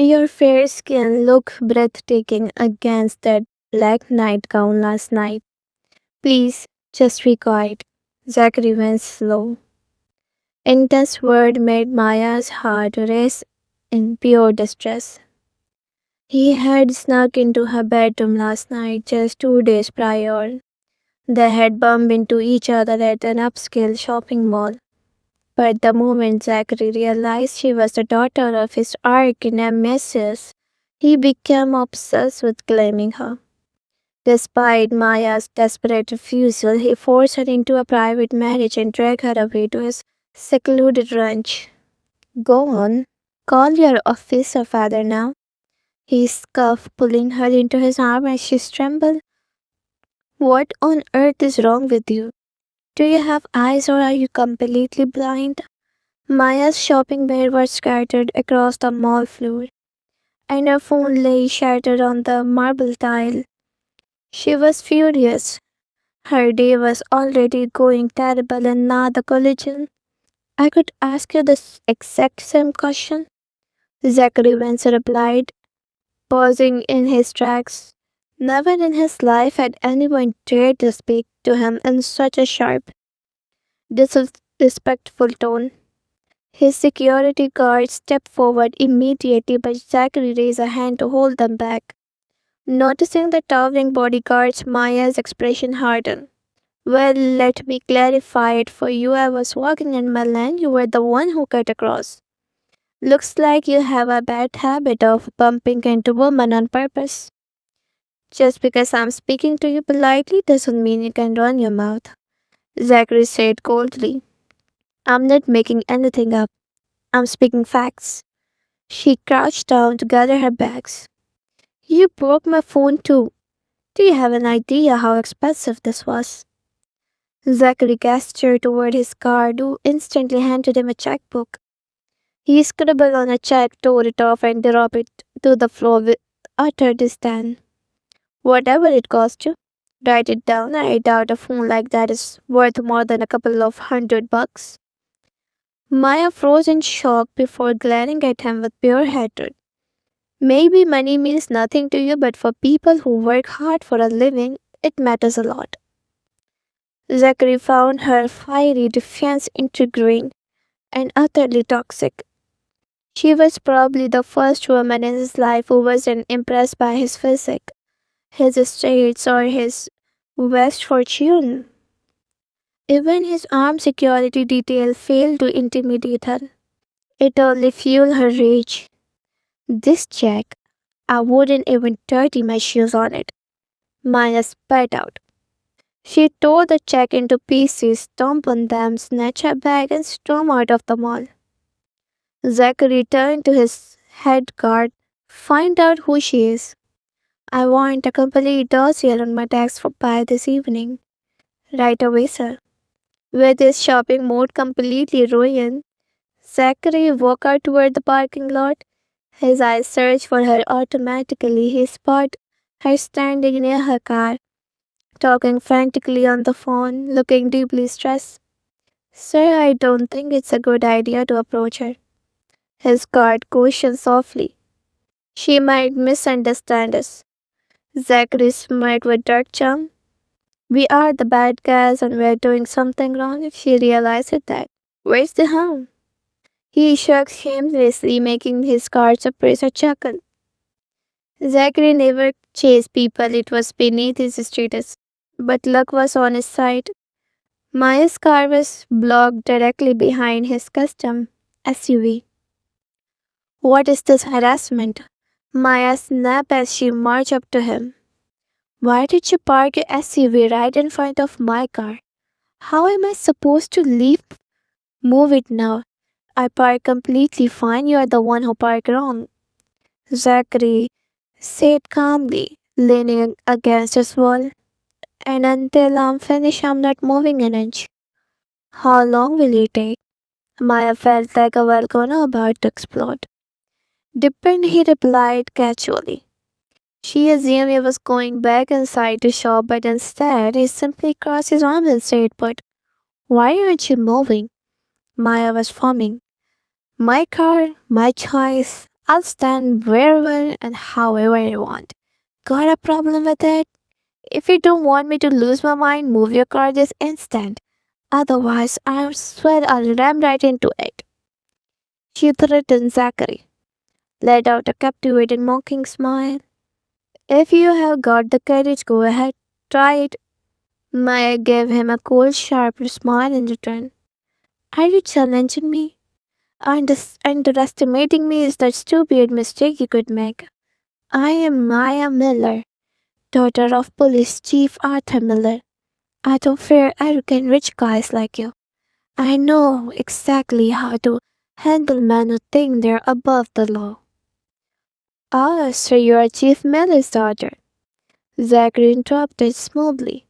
Your fair skin looked breathtaking against that black nightgown last night. Please, just be quiet. Zachary went slow. Intense word made Maya's heart race in pure distress. He had snuck into her bedroom last night, just 2 days prior. They had bumped into each other at an upscale shopping mall. But the moment Zachary realized she was the daughter of his arch-nemesis, he became obsessed with claiming her. Despite Maya's desperate refusal, he forced her into a private marriage and dragged her away to his secluded ranch. Go on, call your officer father now. He scoffed, pulling her into his arm as she trembled. What on earth is wrong with you? Do you have eyes or are you completely blind? Maya's shopping bag was scattered across the mall floor, and her phone lay shattered on the marble tile. She was furious. Her day was already going terrible, and now the collision. I could ask you the exact same question, Zachary Vance replied, pausing in his tracks. Never in his life had anyone dared to speak to him in such a sharp, disrespectful tone. His security guard stepped forward immediately, but Zachary raised a hand to hold them back. Noticing the towering bodyguards, Maya's expression hardened. Well, let me clarify it for you. I was walking in my lane. You were the one who cut across. Looks like you have a bad habit of bumping into women on purpose. Just because I'm speaking to you politely doesn't mean you can run your mouth, Zachary said coldly. I'm not making anything up. I'm speaking facts. She crouched down to gather her bags. You broke my phone too. Do you have an idea how expensive this was? Zachary gestured toward his guard, who instantly handed him a checkbook. He scribbled on a check, tore it off, and dropped it to the floor with utter disdain. Whatever it cost you, write it down. I doubt a phone like that is worth more than a couple of $100. Maya froze in shock before glaring at him with pure hatred. Maybe money means nothing to you, but for people who work hard for a living, it matters a lot. Zachary found her fiery defiance intriguing and utterly toxic. She was probably the first woman in his life who wasn't impressed by his physique, his estates, or his vast fortune. Even his armed security detail failed to intimidate her. It only fueled her rage. This check, I wouldn't even dirty my shoes on it. Maya spat out. She tore the check into pieces, stomped on them, snatched her bag, and stormed out of the mall. Zachary turned to his head guard. Find out who she is. I want a complete dossier on my tax for by this evening. Right away, sir. With his shopping mood completely ruined, Zachary walked out toward the parking lot. His eyes searched for her automatically. He spotted her standing near her car, talking frantically on the phone, looking deeply stressed. Sir, I don't think it's a good idea to approach her. His guard cautioned softly. She might misunderstand us. Zachary smiled with dark charm. We are the bad guys and we're doing something wrong if she realizes that. Where's the harm? He shrugged shamelessly, making his guards appraise a chuckle. Zachary never chased people, it was beneath his status. But luck was on his side. Maya's car was blocked directly behind his custom SUV. What is this harassment? Maya snapped as she marched up to him. Why did you park your SUV right in front of my car? How am I supposed to leave? Move it now. I park completely fine. You are the one who parked wrong. Zachary said calmly, leaning against his wall. And until I'm finished, I'm not moving an inch. How long will it take? Maya felt like a volcano about to explode. Depend, he replied casually. She assumed he was going back inside to shop, but instead he simply crossed his arms and said, But why aren't you moving? Maya was foaming. My car, my choice. I'll stand wherever and however I want. Got a problem with it? If you don't want me to lose my mind, move your car this instant. Otherwise, I swear I'll ram right into it. She threatened Zachary, let out a captivating mocking smile. If you have got the courage, go ahead, try it. Maya gave him a cold, sharp smile in return. Are you challenging me? Underestimating me is the stupid mistake you could make. I am Maya Miller, daughter of Police Chief Arthur Miller. I don't fear arrogant rich guys like you. I know exactly how to handle men who think they're above the law. Ah, so you are Chief Miller's daughter. Zachary interrupted smoothly,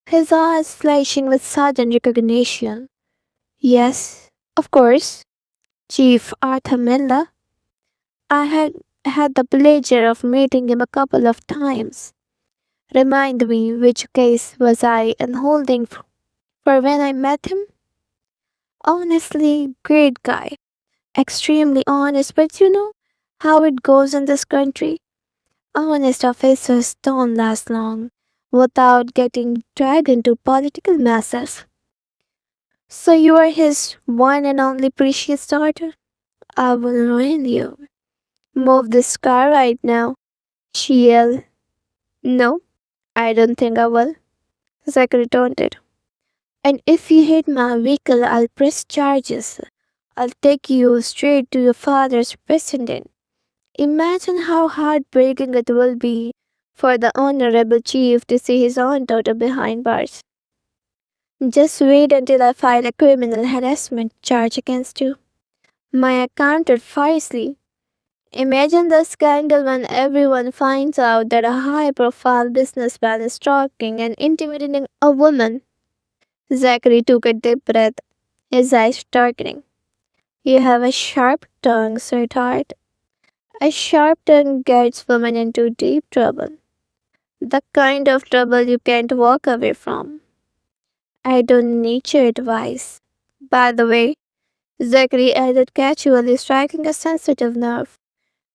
his eyes flashing with sudden recognition. Yes, of course, Chief Arthur Miller. I had the pleasure of meeting him a couple of times. Remind me, which case was I in holding for when I met him? Honestly, great guy. Extremely honest, but you know how it goes in this country. Honest officers don't last long without getting dragged into political messes. So you are his one and only precious daughter? I will ruin you. Move this car right now. She yelled. No, I don't think I will. Zachary taunted. And if you hit my vehicle, I'll press charges. I'll take you straight to your father's president. Imagine how heartbreaking it will be for the honorable chief to see his own daughter behind bars. Just wait until I file a criminal harassment charge against you. Maya countered fiercely. Imagine the scandal when everyone finds out that a high profile businessman is stalking and intimidating a woman. Zachary took a deep breath, his eyes darkening. You have a sharp tongue, sweetheart. A sharp tongue gets women into deep trouble. The kind of trouble you can't walk away from. I don't need your advice. By the way, Zachary added casually, striking a sensitive nerve.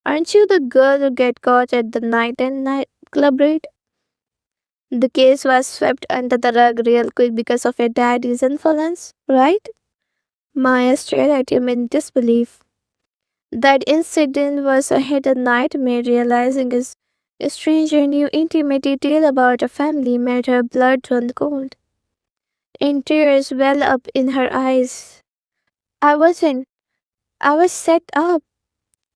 Aren't you the girl who get caught at the night and night club raid? The case was swept under the rug real quick because of your daddy's influence, right? Maya stared at him in disbelief. That incident was a hidden nightmare, realizing his stranger knew intimate detail about a family made her blood run cold. And tears well up in her eyes. I wasn't. I was set up.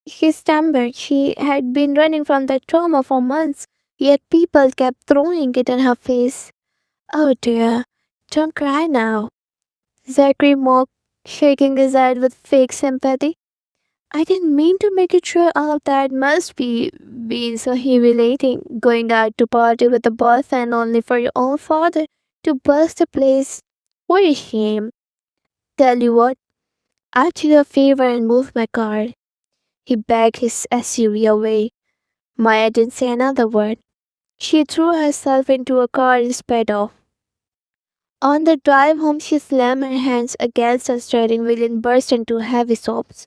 She stammered. She had been running from that trauma for months, yet people kept throwing it in her face. Oh dear, don't cry now. Zachary mocked, shaking his head with fake sympathy. I didn't mean to make you sure all of that must be been so humiliating, going out to party with a boyfriend only for your own father to burst the place. What a shame. Tell you what, I'll do you a favor and move my car. He backed his SUV away. Maya didn't say another word. She threw herself into a car and sped off. On the drive home, she slammed her hands against the steering wheel and burst into heavy sobs.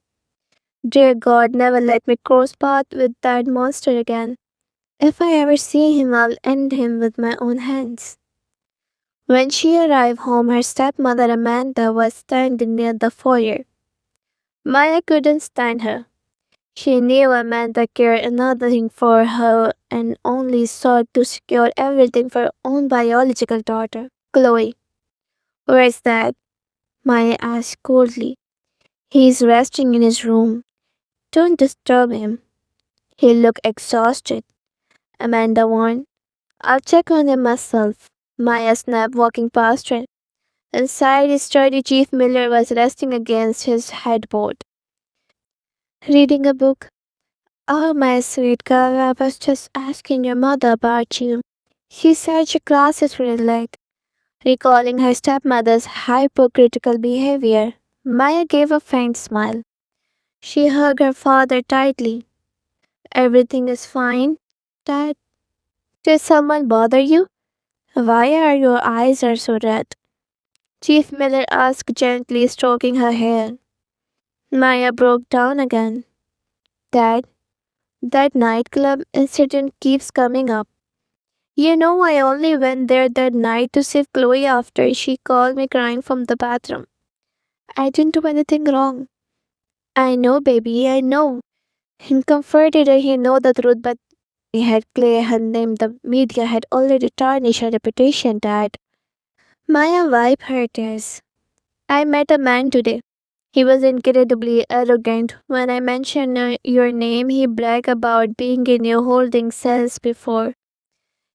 Dear God, never let me cross paths with that monster again. If I ever see him, I'll end him with my own hands. When she arrived home, her stepmother Amanda was standing near the foyer. Maya couldn't stand her. She knew Amanda cared nothing for her and only sought to secure everything for her own biological daughter, Chloe. Where's Dad? Maya asked coldly. He's resting in his room. Don't disturb him. He looked exhausted. Amanda warned. I'll check on him myself. Maya snapped, walking past her. Inside, his sturdy Chief Miller was resting against his headboard, reading a book. Oh, my sweet girl, I was just asking your mother about you. She said your class is really late. Recalling her stepmother's hypocritical behavior, Maya gave a faint smile. She hugged her father tightly. Everything is fine, Dad. Did someone bother you? Why are your eyes are so red? Chief Miller asked gently, stroking her hair. Maya broke down again. Dad, that nightclub incident keeps coming up. I only went there that night to save Chloe after she called me crying from the bathroom. I didn't do anything wrong. I know, baby, I know. He comforted her, he know the truth, but he had clear her name. The media had already tarnished her reputation, Dad. Maya wiped her tears. I met a man today. He was incredibly arrogant. When I mentioned your name, he bragged about being in your holding cells before.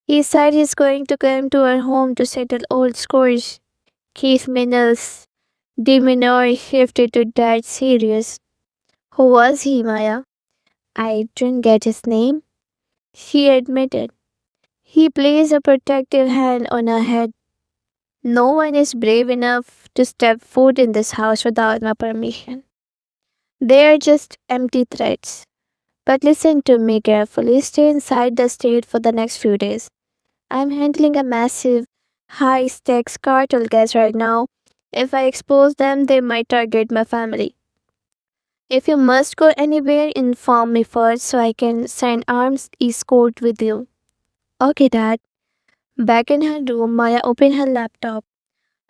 He said he's going to come to our home to settle old scores. Keith Minnell's demeanor shifted to that serious. Who was he, Maya? I didn't get his name. She admitted. He placed a protective hand on her head. No one is brave enough to step foot in this house without my permission. They are just empty threats. But listen to me carefully. Stay inside the state for the next few days. I'm handling a massive, high stakes cartel case right now. If I expose them, they might target my family. If you must go anywhere, inform me first so I can send arms escort with you. Okay, Dad. Back in her room, Maya opened her laptop.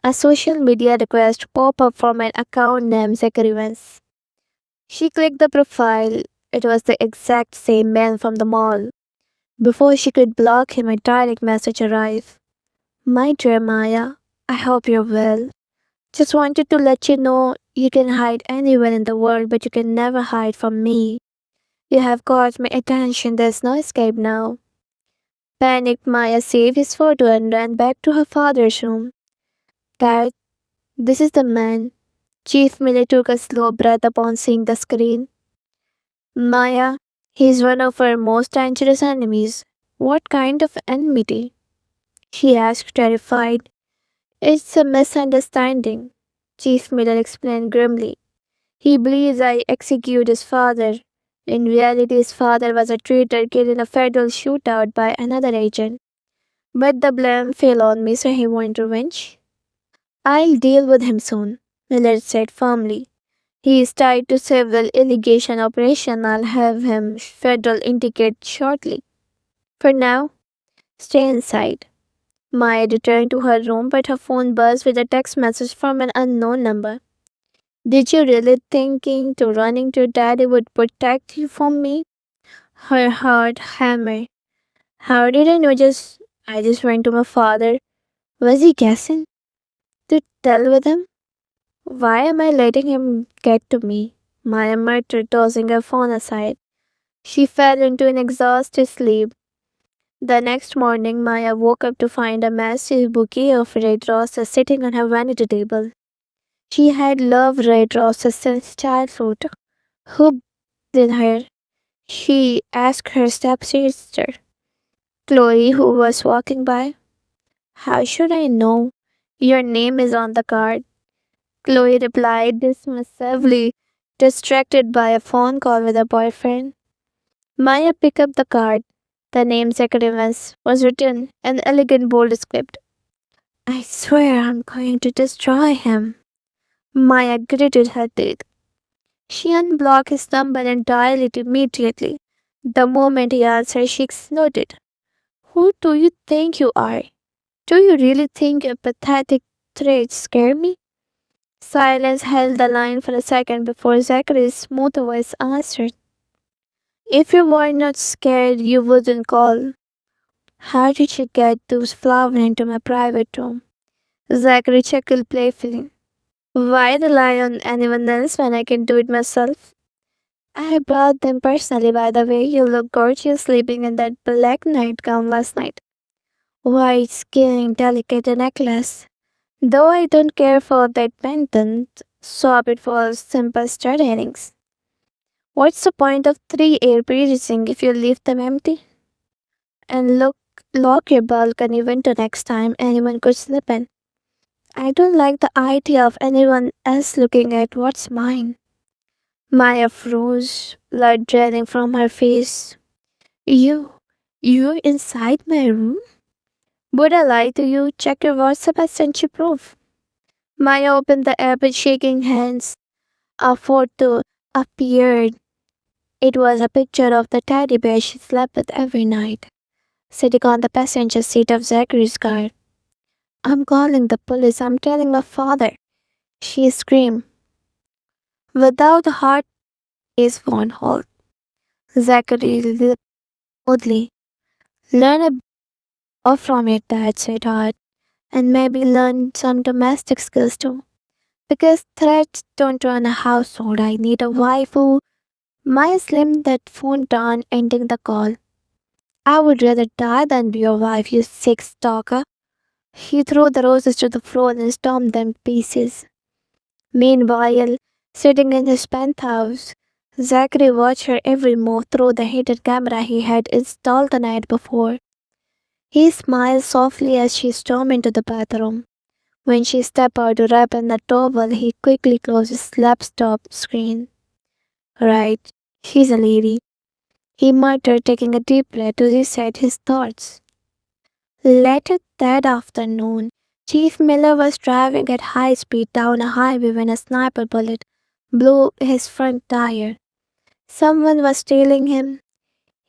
A social media request popped up from an account named Zachary Vance. She clicked the profile. It was the exact same man from the mall. Before she could block him, a direct message arrived. My dear Maya, I hope you're well. Just wanted to let you know you can hide anywhere in the world, but you can never hide from me. You have got my attention, there's no escape now. Panicked Maya saved his photo and ran back to her father's room. Dad, this is the man. Chief Miller took a slow breath upon seeing the screen. Maya, he's one of our most dangerous enemies. What kind of enmity? She asked, terrified. It's a misunderstanding, Chief Miller explained grimly. He believes I executed his father. In reality, his father was a traitor killed in a federal shootout by another agent. But the blame fell on me, so he wanted revenge. I'll deal with him soon, Miller said firmly. He is tied to several allegation operations. I'll have him federal indicate shortly. For now, stay inside. Maya returned to her room, but her phone buzzed with a text message from an unknown number. Did you really thinking to running to daddy would protect you from me? Her heart hammered. How did I know I just went to my father? Was he guessing? To tell with him? Why am I letting him get to me? Maya muttered, tossing her phone aside. She fell into an exhausted sleep. The next morning, Maya woke up to find a massive bouquet of red roses sitting on her vanity table. She had loved red roses since childhood. Who did her? She asked her stepsister, Chloe, who was walking by. How should I know? Your name is on the card. Chloe replied dismissively, distracted by a phone call with her boyfriend. Maya picked up the card. The name Zachary was written in elegant bold script. I swear I'm going to destroy him. Maya gritted her teeth. She unblocked his number and dialed it immediately. The moment he answered, she exploded. Who do you think you are? Do you really think your pathetic threats scare me? Silence held the line for a second before Zachary's smooth voice answered. If you were not scared, you wouldn't call. How did you get those flowers into my private room? Zachary chuckled playfully. Why rely on anyone else when I can do it myself? I brought them personally, by the way. You look gorgeous sleeping in that black nightgown last night. White skin, delicate necklace. Though I don't care for that pendant, swap it for simple stud earrings. What's the point of three air piercing if you leave them empty? And lock your balcony window next time anyone could slip in. I don't like the idea of anyone else looking at what's mine. Maya froze, blood draining from her face. You, you're inside my room? Would I lie to you? Check your WhatsApp, I sent you proof. Maya opened the app with shaking hands. A photo appeared. It was a picture of the teddy bear she slept with every night, sitting on the passenger seat of Zachary's car. I'm calling the police, I'm telling my father, she screamed. Without a heart, his phone hold. Zachary lisped smoothly. Learn a bit from your dad, sweetheart, and maybe learn some domestic skills too. Because threats don't run a household. I need a wife who might slam that phone down, ending the call. I would rather die than be your wife, you sick stalker. He threw the roses to the floor and stomped them to pieces. Meanwhile, sitting in his penthouse, Zachary watched her every move through the hidden camera he had installed the night before. He smiled softly as she stormed into the bathroom. When she stepped out to wrap in the towel, he quickly closed his laptop screen. Right, she's a lady, he muttered, taking a deep breath to reset his thoughts. Later that afternoon, Chief Miller was driving at high speed down a highway when a sniper bullet blew his front tire. Someone was tailing him.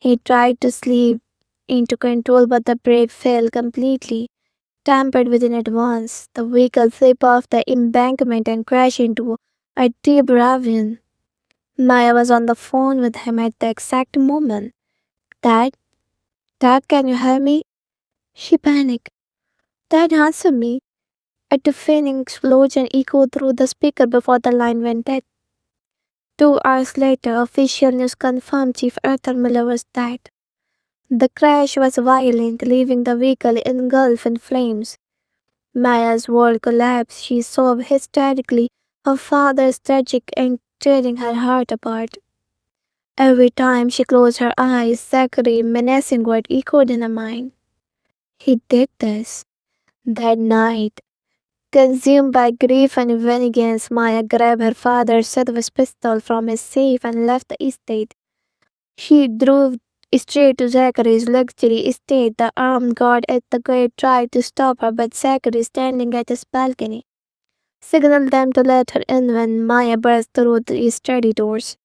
He tried to slip into control, but the brake failed completely. Tampered with in advance, the vehicle slipped off the embankment and crashed into a deep ravine. Maya was on the phone with him at the exact moment. Dad, Dad, can you hear me? She panicked. Dad, answer me. A deafening explosion echoed through the speaker before the line went dead. 2 hours later, official news confirmed Chief Arthur Miller was dead. The crash was violent, leaving the vehicle engulfed in flames. Maya's world collapsed. She sobbed hysterically, her father's tragic and tearing her heart apart. Every time she closed her eyes, Zachary's menacing word echoed in her mind. He did this. That night, consumed by grief and vengeance, Maya grabbed her father's service pistol from his safe and left the estate. She drove straight to Zachary's luxury estate. The armed guard at the gate tried to stop her, but Zachary, standing at his balcony, signaled them to let her in. When Maya burst through the study doors,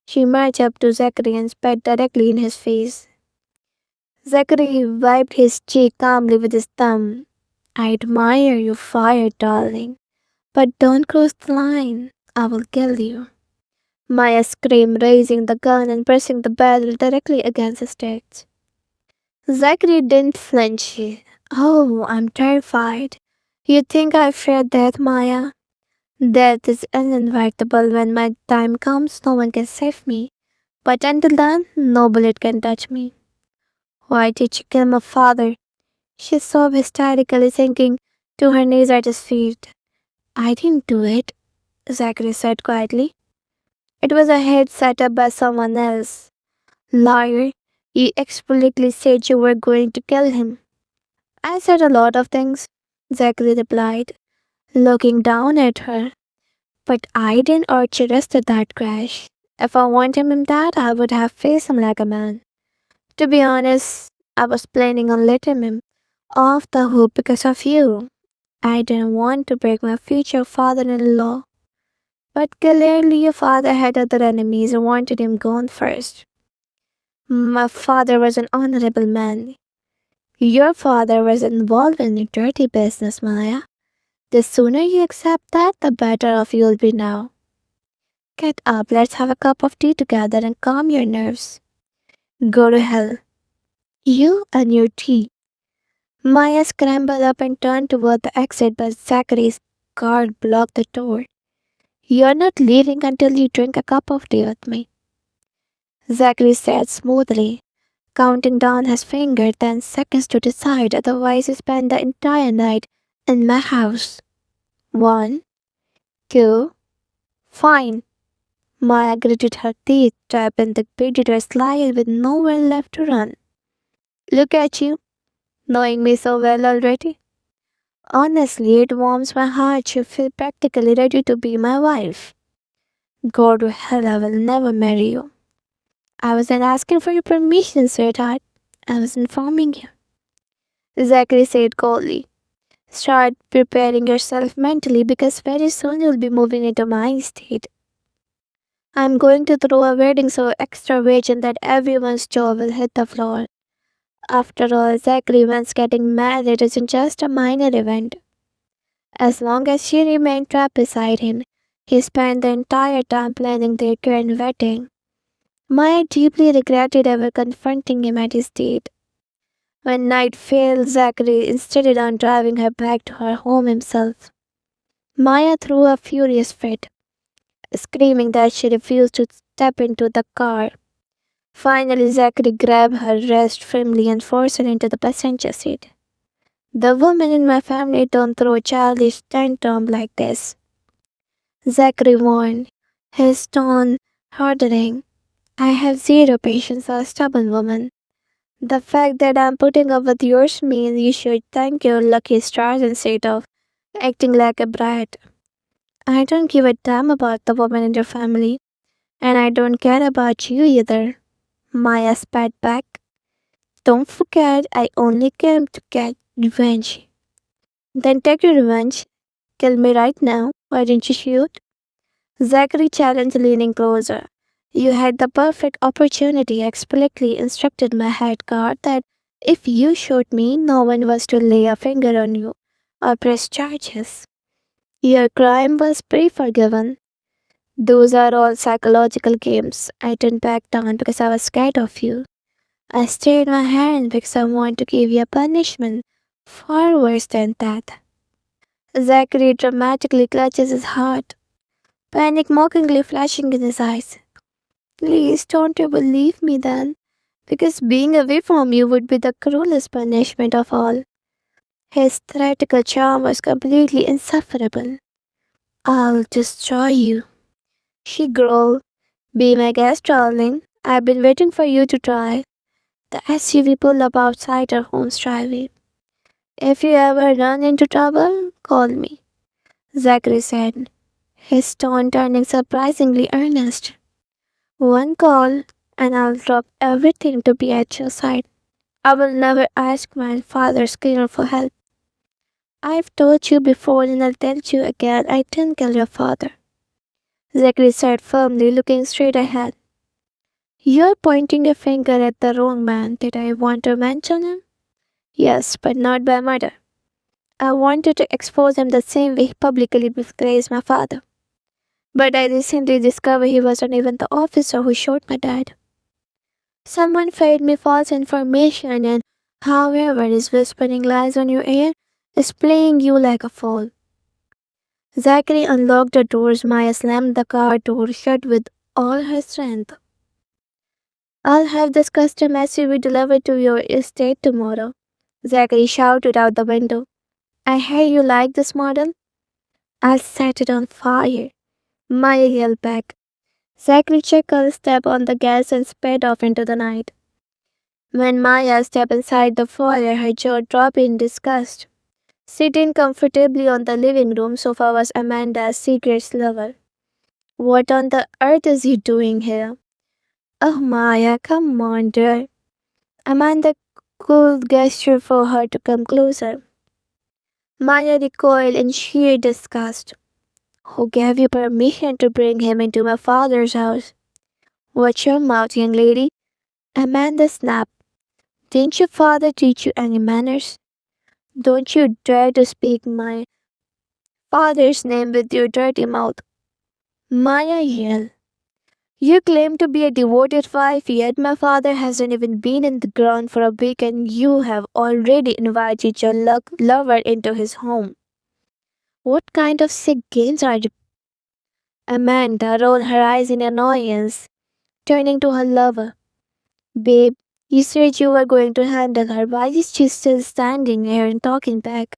she marched up to Zachary and spat directly in his face. Zachary wiped his cheek calmly with his thumb. I admire your fire, darling, but don't cross the line. I will kill you. Maya screamed, raising the gun and pressing the barrel directly against his chest. Zachary didn't flinch. Oh, I'm terrified. You think I fear death, Maya? Death is inevitable. When my time comes, no one can save me. But until then, no bullet can touch me. Why did you kill my father? She sobbed hysterically, sinking to her knees at his feet. I didn't do it, Zachary said quietly. It was a hit set up by someone else. Liar, you explicitly said you were going to kill him. I said a lot of things, Zachary replied, looking down at her. But I didn't urge arrest at that crash. If I wanted him dead, I would have faced him like a man. To be honest, I was planning on letting him off the hook because of you. I didn't want to break my future father-in-law. But clearly your father had other enemies and wanted him gone first. My father was an honorable man. Your father was involved in a dirty business, Maya. The sooner you accept that, the better off you'll be now. Get up, let's have a cup of tea together and calm your nerves. Go to hell. You and your tea. Maya scrambled up and turned toward the exit, but Zachary's guard blocked the door. You're not leaving until you drink a cup of tea with me, Zachary said smoothly, counting down his fingers 10 seconds to decide, otherwise you spend the entire night in my house. 1, 2, fine. Maya gritted her teeth, tapping the predator slide with nowhere left to run. Look at you, knowing me so well already. Honestly, it warms my heart to feel practically ready to be my wife. Go to hell, I will never marry you. I wasn't asking for your permission, sweetheart. I was informing you. Zachary said coldly. Start preparing yourself mentally because very soon you'll be moving into my estate. I'm going to throw a wedding so extravagant that everyone's jaw will hit the floor. After all, Zachary once getting married isn't just a minor event. As long as she remained trapped beside him, he spent the entire time planning their grand wedding. Maya deeply regretted ever confronting him at his date. When night fell, Zachary insisted on driving her back to her home himself. Maya threw a furious fit, screaming that she refused to step into the car. Finally, Zachary grabbed her wrist firmly and forced her into the passenger seat. The women in my family don't throw a childish tantrum like this, Zachary warned, his tone hardening. I have zero patience for a stubborn woman. The fact that I'm putting up with yours means you should thank your lucky stars instead of acting like a brat. I don't give a damn about the woman in your family, and I don't care about you either. Maya spat back. Don't forget, I only came to get revenge. Then take your revenge. Kill me right now. Why didn't you shoot? Zachary challenged, leaning closer. You had the perfect opportunity. I explicitly instructed my head guard that if you shot me, no one was to lay a finger on you or press charges. Your crime was pre-forgiven. Those are all psychological games. I didn't back down because I was scared of you. I stayed my hand because I wanted to give you a punishment far worse than that. Zachary dramatically clutches his heart, panic mockingly flashing in his eyes. Please don't ever leave me then, because being away from you would be the cruelest punishment of all. His theatrical charm was completely insufferable. I'll destroy you, she growled. Be my guest, darling. I've been waiting for you to try. The SUV pulled up outside her home's driveway. If you ever run into trouble, call me, Zachary said, his tone turning surprisingly earnest. One call, and I'll drop everything to be at your side. I will never ask my father's killer for help. I've told you before and I'll tell you again I didn't kill your father. Zachary said firmly, looking straight ahead. You're pointing a finger at the wrong man. Did I want to mention him? Yes, but not by murder. I wanted to expose him the same way he publicly disgraced my father. But I recently discovered he wasn't even the officer who shot my dad. Someone fed me false information and however is whispering lies on your ear is playing you like a fool. Zachary unlocked the doors. Maya slammed the car door shut with all her strength. I'll have this custom SUV delivered to your estate tomorrow, Zachary shouted out the window. I hear you like this model. I'll set it on fire, Maya yelled back. Zachary chuckled, stepped on the gas and sped off into the night. When Maya stepped inside the foyer, her jaw dropped in disgust. Sitting comfortably on the living room sofa was Amanda's secret lover. What on the earth is he doing here? Oh, Maya, come on, dear. Amanda could gesture for her to come closer. Maya recoiled in sheer disgust. Who gave you permission to bring him into my father's house? Watch your mouth, young lady. Amanda snapped. Didn't your father teach you any manners? Don't you dare to speak my father's name with your dirty mouth. Maya yelled. You claim to be a devoted wife, yet my father hasn't even been in the ground for a week and you have already invited your lover into his home. What kind of sick games are you? Amanda rolled her eyes in annoyance, turning to her lover. Babe, you said you were going to handle her. Why is she still standing here and talking back?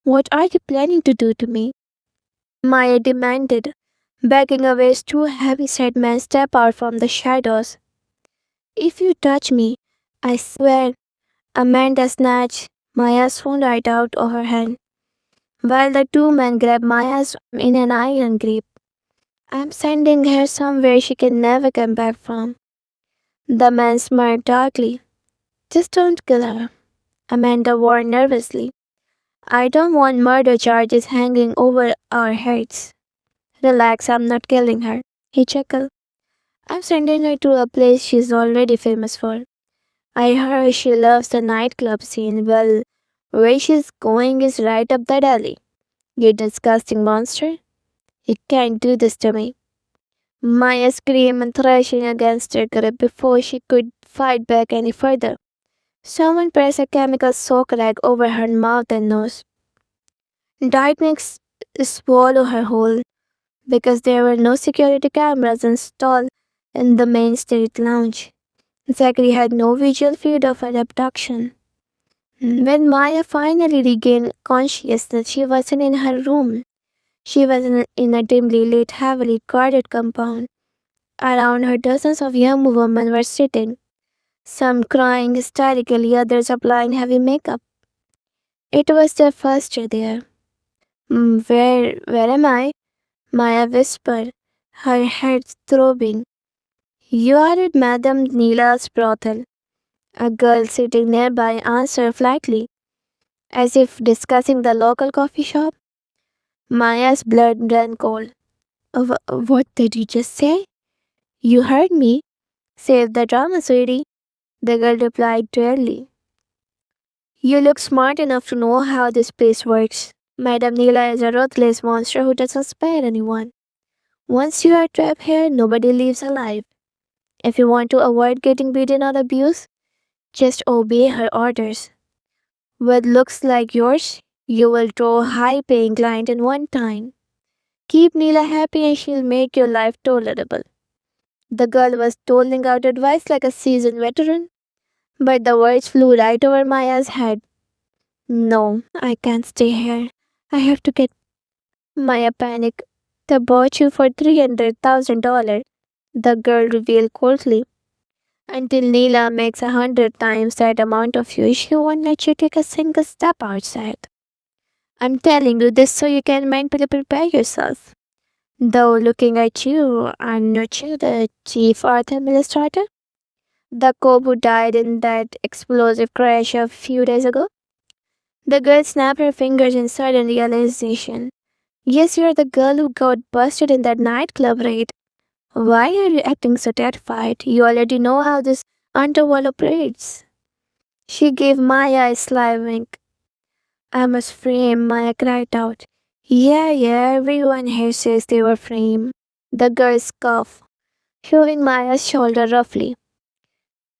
What are you planning to do to me? Maya demanded. Backing away as two heavy-set men stepped out from the shadows. If you touch me, I swear, Amanda snatched Maya's phone right out of her hand, while the two men grabbed Maya's arm in an iron grip. I'm sending her somewhere she can never come back from. The man smirked darkly. Just don't kill her, Amanda warned nervously. I don't want murder charges hanging over our heads. Relax, I'm not killing her, He chuckled. I'm sending her to a place she's already famous for. I heard she loves the nightclub scene. Well, where she's going is right up that alley. You disgusting monster. You can't do this to me. Maya screamed and thrashing against her grip before she could fight back any further. Someone pressed a chemical soak rag over her mouth and nose. Died makes swallow her whole because there were no security cameras installed in the main street lounge. Zachary had no visual feed of her abduction. When Maya finally regained consciousness, she wasn't in her room. She was in a dimly lit, heavily guarded compound. Around her, dozens of young women were sitting, some crying hysterically, others applying heavy makeup. It was their first day there. Where am I? Maya whispered, her head throbbing. You are at Madame Neela's brothel. A girl sitting nearby answered flatly, as if discussing the local coffee shop. Maya's blood ran cold. What did you just say? You heard me. Save the drama, sweetie. The girl replied drearily. You look smart enough to know how this place works. Madame Neela is a ruthless monster who doesn't spare anyone. Once you are trapped here, nobody leaves alive. If you want to avoid getting beaten or abused, just obey her orders. With looks like yours, you will draw a high paying client in one time. Keep Neela happy and she'll make your life tolerable. The girl was doling out advice like a seasoned veteran, but the words flew right over Maya's head. No, I can't stay here. I have to get Maya panic. They bought you for $300,000, the girl revealed coldly. Until Neela makes 100 times that amount of you, she won't let you take a single step outside. I'm telling you this so you can mentally prepare yourself. Though looking at you, aren't you the chief Arthur Millerstrater? The cop who died in that explosive crash a few days ago? The girl snapped her fingers in sudden realization. Yes, you're the girl who got busted in that nightclub raid. Why are you acting so terrified? You already know how this underworld operates. She gave Maya a sly wink. I must frame, Maya cried out. Yeah, everyone here says they were framed. The girl scoffed, shoving Maya's shoulder roughly.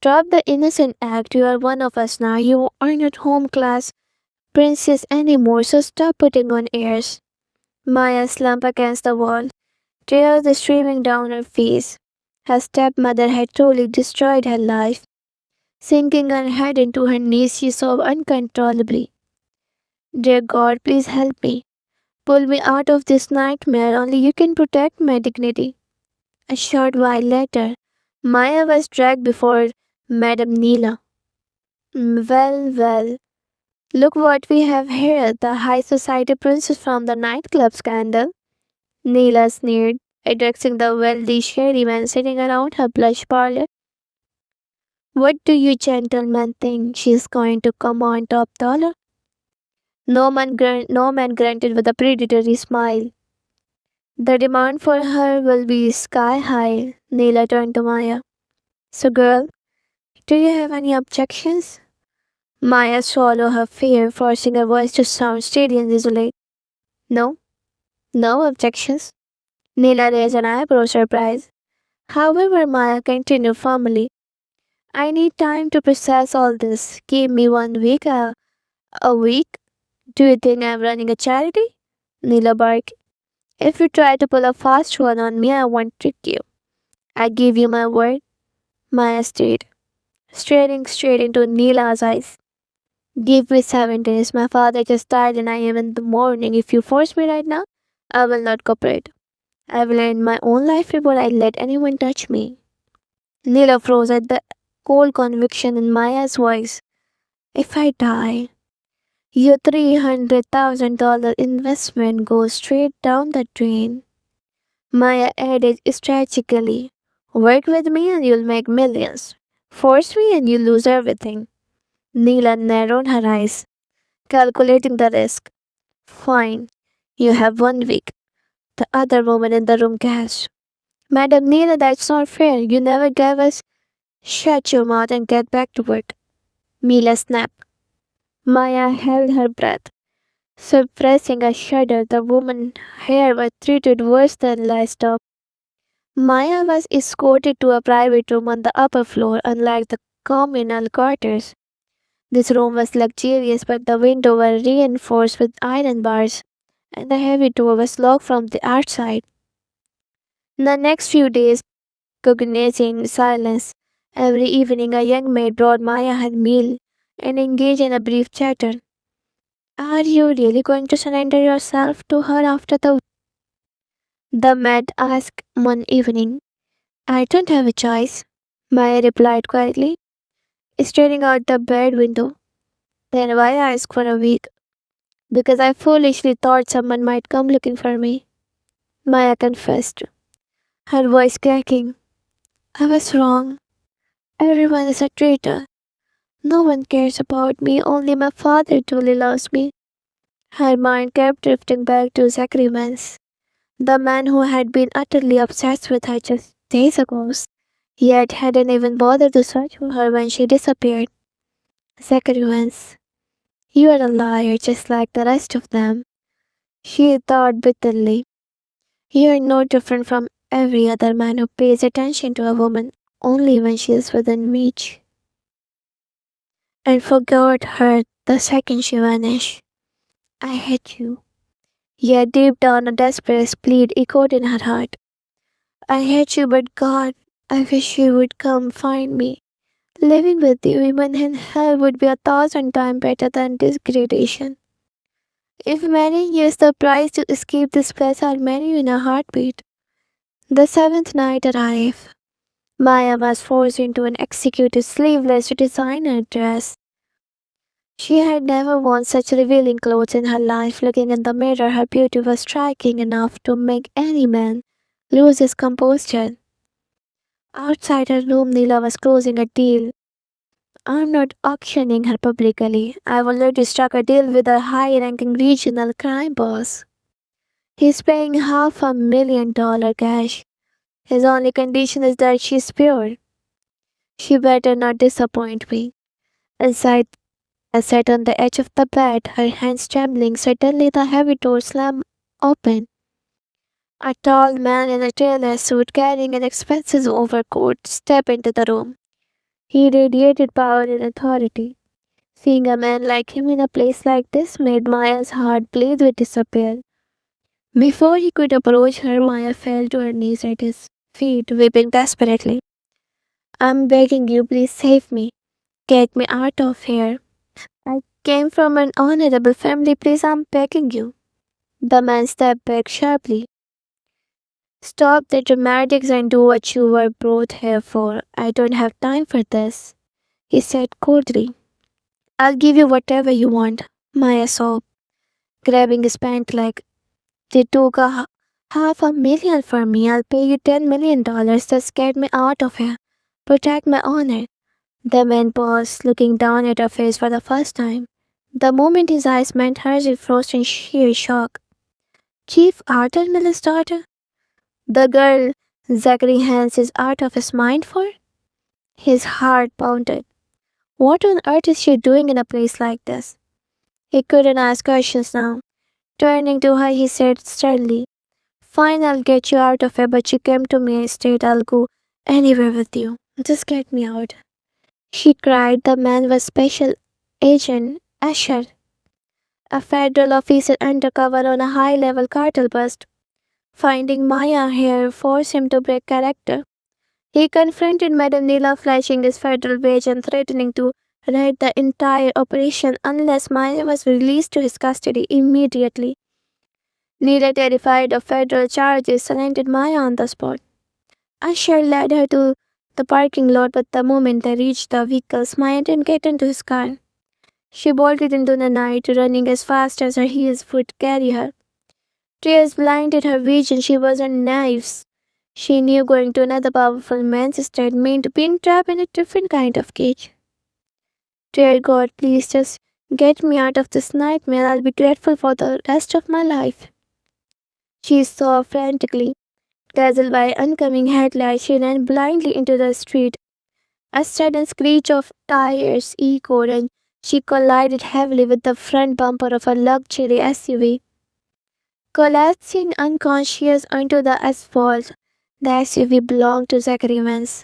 Drop the innocent act, you are one of us now. You are not home class princess anymore, so stop putting on airs. Maya slumped against the wall, tears streaming down her face. Her stepmother had truly destroyed her life. Sinking her head into her knees, she sobbed uncontrollably. Dear God, please help me. Pull me out of this nightmare. Only you can protect my dignity. A short while later, Maya was dragged before Madame Neela. Well, look what we have here, the high society princess from the nightclub scandal. Neela sneered, addressing the wealthy sherryman sitting around her plush parlor. What do you gentlemen think? She's going to come on top dollar? No man grunted with a predatory smile. The demand for her will be sky high, Neela turned to Maya. So, girl, do you have any objections? Maya swallowed her fear, forcing her voice to sound steady and resolute. No, no objections. Neela raised an eyebrow, surprised. However, Maya continued firmly. I need time to process all this. Give me 1 week. A week? Do you think I'm running a charity? Neela barked. If you try to pull a fast one on me, I won't trick you. I give you my word. Maya stared, staring straight into Neela's eyes. Give me 7 days. My father just died and I am in the morning. If you force me right now, I will not cooperate. I will end my own life before I let anyone touch me. Neela froze at the cold conviction in Maya's voice. If I die, your $300,000 investment goes straight down the drain. Maya added strategically, work with me and you'll make millions. Force me and you lose everything. Neela narrowed her eyes, calculating the risk. Fine, you have 1 week. The other woman in the room gasped. Madam Neela, that's not fair. You never gave us. Shut your mouth and get back to work. Mila snapped. Maya held her breath, suppressing a shudder. The woman's hair was treated worse than livestock. Maya was escorted to a private room on the upper floor, unlike the communal quarters. This room was luxurious, but the windows were reinforced with iron bars, and the heavy door was locked from the outside. The next few days, cognizing in silence, every evening a young maid brought Maya her meal and engaged in a brief chatter. Are you really going to surrender yourself to her after the maid asked one evening? I don't have a choice, Maya replied quietly, staring out the bed window. Then why ask for a week? Because I foolishly thought someone might come looking for me, Maya confessed, her voice cracking. I was wrong. Everyone is a traitor. No one cares about me, only my father truly loves me. Her mind kept drifting back to Zachary Vance, the man who had been utterly obsessed with her just days ago, yet hadn't even bothered to search for her when she disappeared. Zachary Vance, you are a liar just like the rest of them, she thought bitterly. You are no different from every other man who pays attention to a woman only when she is within reach, and forgot her the second she vanished. I hate you. Yet deep down a desperate plead echoed in her heart. I hate you, but God, I wish you would come find me. Living with you even in hell would be 1,000 times better than degradation. If marrying you is the price to escape this place, I'll marry you in a heartbeat. The seventh night arrived. Maya was forced into an executive sleeveless designer dress. She had never worn such revealing clothes in her life. Looking in the mirror, her beauty was striking enough to make any man lose his composure. Outside her room, Neela was closing a deal. I'm not auctioning her publicly. I've already struck a deal with a high ranking regional crime boss. He's paying $500,000 cash. His only condition is that she's pure. She better not disappoint me. Inside, I sat on the edge of the bed, her hands trembling. Suddenly, the heavy door slammed open. A tall man in a tailor suit carrying an expensive overcoat stepped into the room. He radiated power and authority. Seeing a man like him in a place like this made Maya's heart bleed with despair. Before he could approach her, Maya fell to her knees at his feet, weeping desperately. I'm begging you, please save me. Get me out of here. I came from an honorable family, please, I'm begging you. The man stepped back sharply. Stop the dramatics and do what you were brought here for. I don't have time for this, he said coldly. I'll give you whatever you want, Maya sobbed, grabbing his pant leg. They took $500,000 from me. I'll pay you $10 million. Just get me out of here. Protect my honor. The man paused, looking down at her face for the first time. The moment his eyes met hers, he froze in sheer shock. Chief Arthur Miller's daughter? The girl Zachary Hans is out of his mind for? His heart pounded. What on earth is she doing in a place like this? He couldn't ask questions now. Turning to her, he said sternly, Fine, I'll get you out of here, but you came to me instead. I'll go anywhere with you. Just get me out. She cried. The man was Special Agent Asher, a federal officer undercover on a high-level cartel bust. Finding Maya here forced him to break character. He confronted Madame Neela, flashing his federal badge and threatening to raid the entire operation unless Maya was released to his custody immediately. Neela, terrified of federal charges, surrendered Maya on the spot. Usher led her to the parking lot, but the moment they reached the vehicles, Maya didn't get into his car. She bolted into the night, running as fast as her heels would carry her. Tears blinded her vision. She was on knives. She knew going to another powerful man's estate meant being trapped in a different kind of cage. Dear God, please just get me out of this nightmare. I'll be grateful for the rest of my life. She sobbed frantically, Dazzled by oncoming headlights, she ran blindly into the street. A sudden screech of tires echoed, and she collided heavily with the front bumper of a luxury SUV. Collapsing unconscious onto the asphalt, the SUV belonged to Zachary Vance.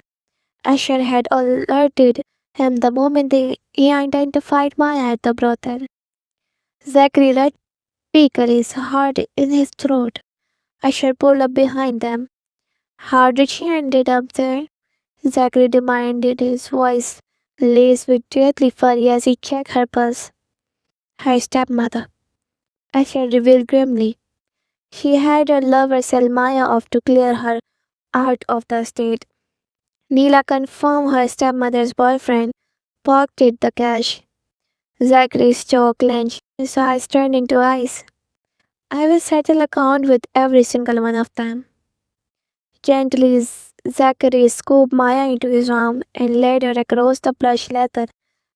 Asher had alerted him the moment he identified Maya at the brothel. Zachary let speaker his heart in his throat. Asher pulled up behind them. How did she end up there? Zachary demanded, his voice laced with deathly fury as he checked her pulse. Her stepmother, Asher revealed grimly. She had her lover sell Maya off to clear her out of the estate. Neela confirmed her stepmother's boyfriend pocketed the cash. Zachary's jaw clenched, his eyes turned into ice. I will settle account with every single one of them. Gently, Zachary scooped Maya into his arm and led her across the plush leather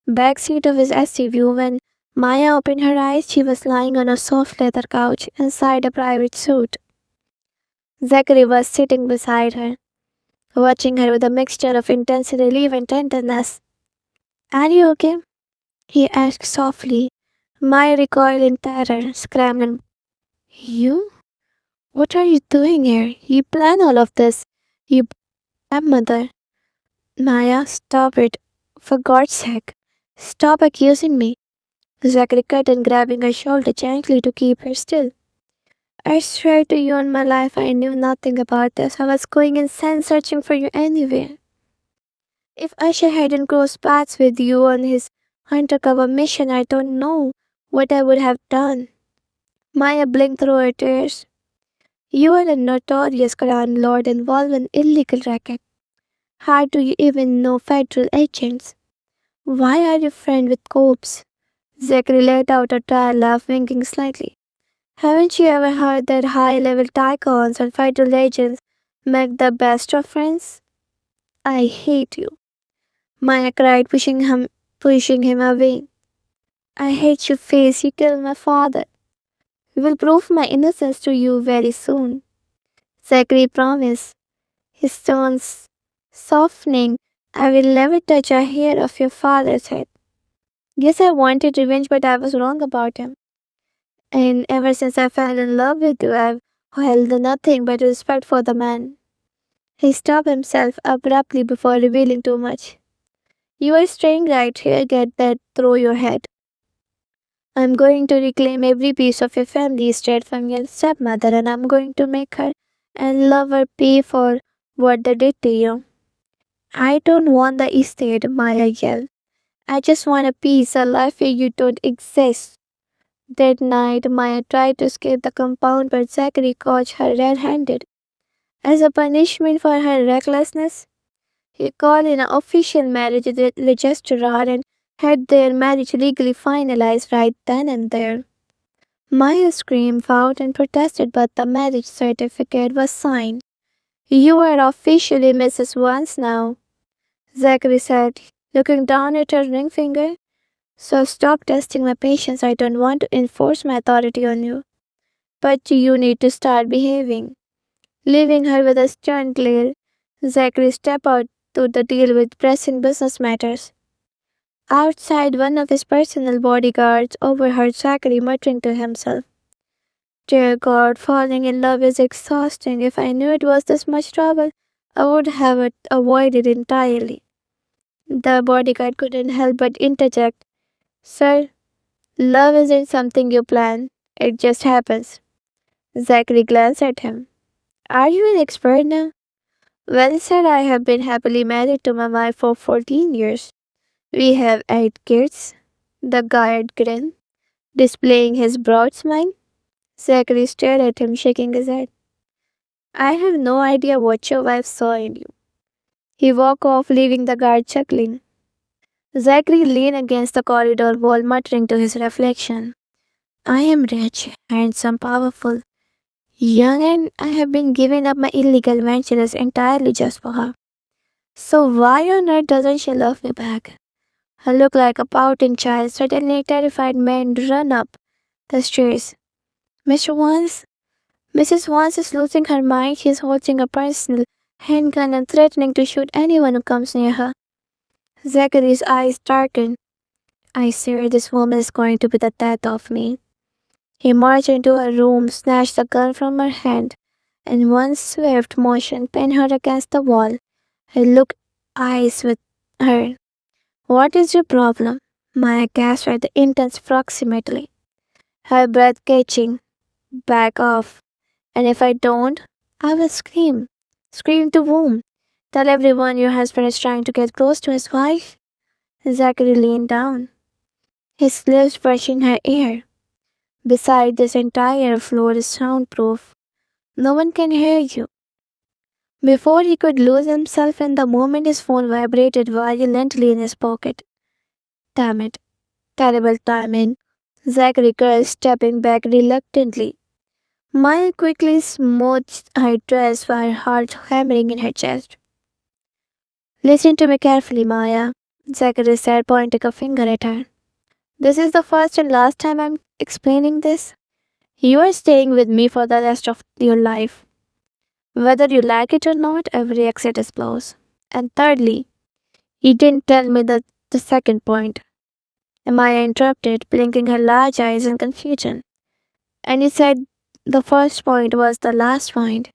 backseat of his SUV. When Maya opened her eyes, she was lying on a soft leather couch inside a private suite. Zachary was sitting beside her, watching her with a mixture of intense relief and tenderness. Are you okay? He asked softly. Maya recoiled in terror, scrambling. You? What are you doing here? You plan all of this. You stepmother. Maya, stop it. For God's sake. Stop accusing me. Zachary cut and grabbing her shoulder gently to keep her still. I swear to you on my life I knew nothing about this. I was going insane searching for you anyway. If Asher hadn't crossed paths with you on his undercover mission, I don't know what I would have done. Maya blinked through her tears. You are a notorious crime lord involved in illegal racket. How do you even know federal agents? Why are you friends with cops? Zachary let out a dry laugh, winking slightly. Haven't you ever heard that high-level tycoons and federal agents make the best of friends? I hate you. Maya cried, pushing him away. I hate your face. You killed my father. We will prove my innocence to you very soon. Zachary promised, his tones softening. I will never touch a hair of your father's head. Yes, I wanted revenge, but I was wrong about him. And ever since I fell in love with you, I've held nothing but respect for the man. He stopped himself abruptly before revealing too much. You are staying right here, get that through your head. I'm going to reclaim every piece of your family estate from your stepmother, and I'm going to make her and lover pay for what they did to you. I don't want the estate, Maya yelled. I just want a piece, a life where you don't exist. That night, Maya tried to escape the compound, but Zachary caught her red-handed. As a punishment for her recklessness, he called in an official marriage registrar and had their marriage legally finalized right then and there. Maya screamed out and protested, but the marriage certificate was signed. You are officially Mrs. Vance now, Zachary said, looking down at her ring finger. So stop testing my patience. I don't want to enforce my authority on you. But you need to start behaving. Leaving her with a stern glare, Zachary stepped out to the deal with pressing business matters. Outside, one of his personal bodyguards overheard Zachary muttering to himself. Dear God, falling in love is exhausting. If I knew it was this much trouble, I would have it avoided entirely. The bodyguard couldn't help but interject. Sir, love isn't something you plan. It just happens. Zachary glanced at him. Are you an expert now? Well, sir, I have been happily married to my wife for 14 years. We have 8 kids. The guard grinned, displaying his broad smile. Zachary stared at him, shaking his head. I have no idea what your wife saw in you. He walked off, leaving the guard chuckling. Zachary leaned against the corridor wall, muttering to his reflection. I am rich, handsome, powerful, young, and I have been giving up my illegal ventures entirely just for her. So why on earth doesn't she love me back? I look like a pouting child. Suddenly a terrified man ran up the stairs. Mr. Vance? Mrs. Vance is losing her mind. She's holding a personal handgun and threatening to shoot anyone who comes near her. Zachary's eyes darken. I swear this woman is going to be the death of me. He marched into her room, snatched the gun from her hand, and in one swift motion pinned her against the wall. He looked eyes with her. What is your problem? Maya gasped at the intense proximity, her breath catching. Back off. And if I don't, I will scream. Scream to whom? Tell everyone your husband is trying to get close to his wife? Zachary leaned down, his lips brushing her ear. Beside, this entire floor is soundproof. No one can hear you. Before he could lose himself in the moment, his phone vibrated violently in his pocket. Damn it. Terrible timing. Zachary cursed, stepping back reluctantly. Maya quickly smoothed her dress, her heart hammering in her chest. Listen to me carefully, Maya, Zachary said, pointing a finger at her. This is the first and last time I'm explaining this. You are staying with me for the rest of your life. Whether you like it or not, every exit is closed. And thirdly, he didn't tell me the second point. Maya interrupted, blinking her large eyes in confusion. And he said the first point was the last point.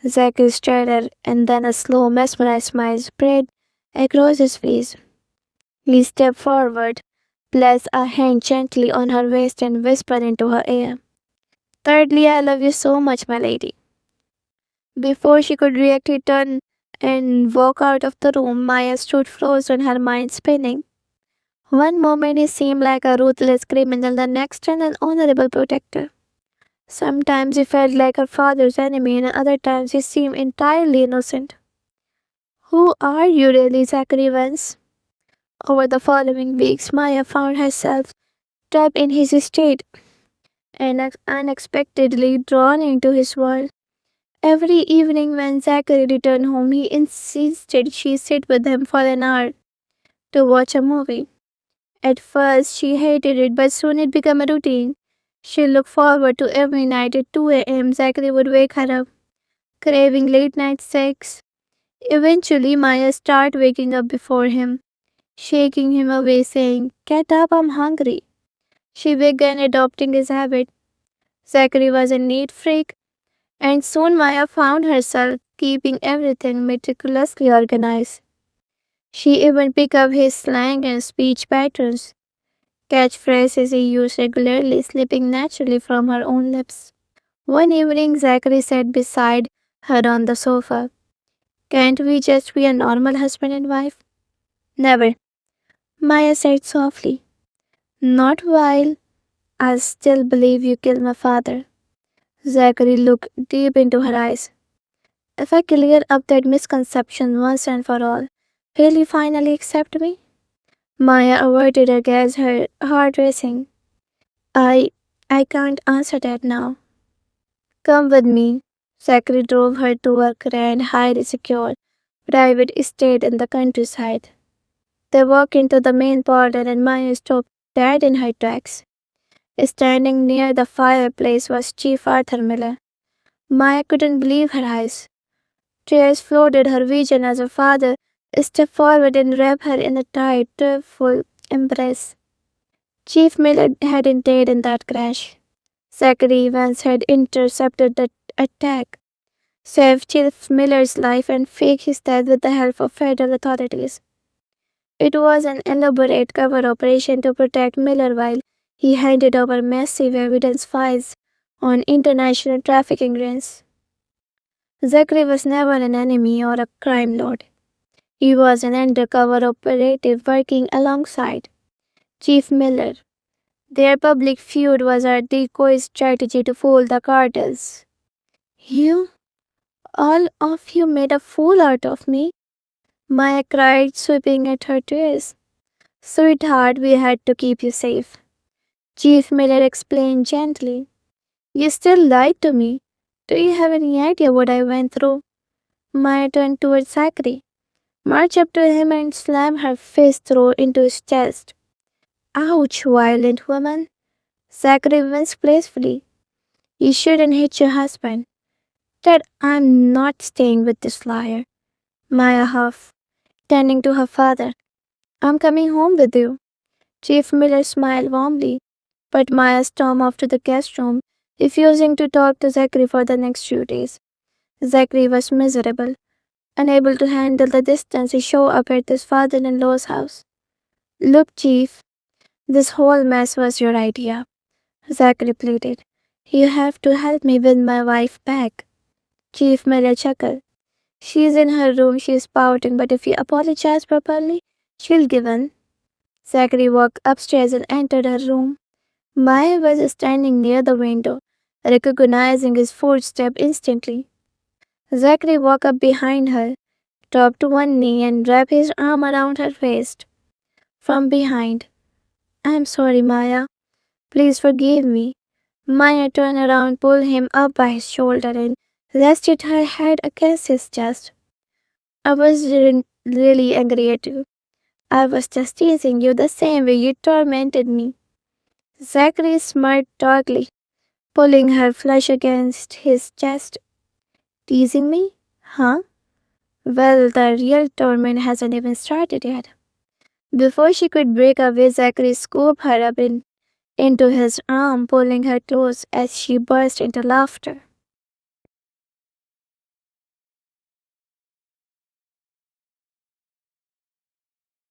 Zachary stared at her, and then a slow, mesmerized smile spread across his face. He stepped forward, placed a hand gently on her waist, and whispered into her ear. Thirdly, I love you so much, my lady. Before she could react, he turned and walked out of the room. Maya stood frozen, her mind spinning. One moment he seemed like a ruthless criminal, the next an honorable protector. Sometimes he felt like her father's enemy, and other times he seemed entirely innocent. Who are you really, Zachary Vance? Over the following weeks, Maya found herself trapped in his estate and unexpectedly drawn into his world. Every evening when Zachary returned home, he insisted she sit with him for an hour to watch a movie. At first, she hated it, but soon it became a routine. She looked forward to every night at 2 a.m. Zachary would wake her up, craving late night sex. Eventually, Maya started waking up before him, shaking him away, saying, Get up, I'm hungry. She began adopting his habit. Zachary was a neat freak, and soon Maya found herself keeping everything meticulously organized. She even picked up his slang and speech patterns, catchphrases he used regularly slipping naturally from her own lips. One evening, Zachary sat beside her on the sofa. Can't we just be a normal husband and wife? Never, Maya said softly. Not while I still believe you killed my father. Zachary looked deep into her eyes. If I clear up that misconception once and for all, will you finally accept me? Maya averted her gaze, her heart racing. I I can't answer that now. Come with me. Zachary drove her to a grand, highly secure, private estate in the countryside. They walked into the main parlor and Maya stopped dead in her tracks. Standing near the fireplace was Chief Arthur Miller. Maya couldn't believe her eyes. Tears flooded her vision as her father stepped forward and wrapped her in a tight, tearful embrace. Chief Miller hadn't died in that crash. Zachary Evans had intercepted the attack, saved Chief Miller's life, and faked his death with the help of federal authorities. It was an elaborate cover operation to protect Miller while he handed over massive evidence files on international trafficking rings. Zachary was never an enemy or a crime lord. He was an undercover operative working alongside Chief Miller. Their public feud was a decoy strategy to fool the cartels. You, all of you made a fool out of me, Maya cried, sweeping at her tears. Sweetheart, we had to keep you safe. Chief Miller explained gently. You still lied to me. Do you have any idea what I went through? Maya turned towards Zachary, marched up to him and slammed her fist through into his chest. Ouch, violent woman. Zachary winced playfully. You shouldn't hit your husband. Dad, I'm not staying with this liar. Maya huffed, turning to her father. I'm coming home with you. Chief Miller smiled warmly, but Maya stormed off to the guest room, refusing to talk to Zachary for the next few days. Zachary was miserable, unable to handle the distance he showed up at his father-in-law's house. Look, Chief, this whole mess was your idea, Zachary pleaded. You have to help me win my wife back. Chief Miller chuckled. She's in her room, she's pouting, but if you apologize properly, she'll give in. Zachary walked upstairs and entered her room. Maya was standing near the window, recognizing his footstep instantly. Zachary walked up behind her, dropped to one knee, and wrapped his arm around her waist. From behind, I'm sorry, Maya. Please forgive me. Maya turned around, pulled him up by his shoulder, and rested her head against his chest. I wasn't really angry at you. I was just teasing you the same way you tormented me. Zachary smirked darkly, pulling her flesh against his chest. Teasing me? Huh? Well, the real torment hasn't even started yet. Before she could break away, Zachary scooped her up into his arm, pulling her close as she burst into laughter.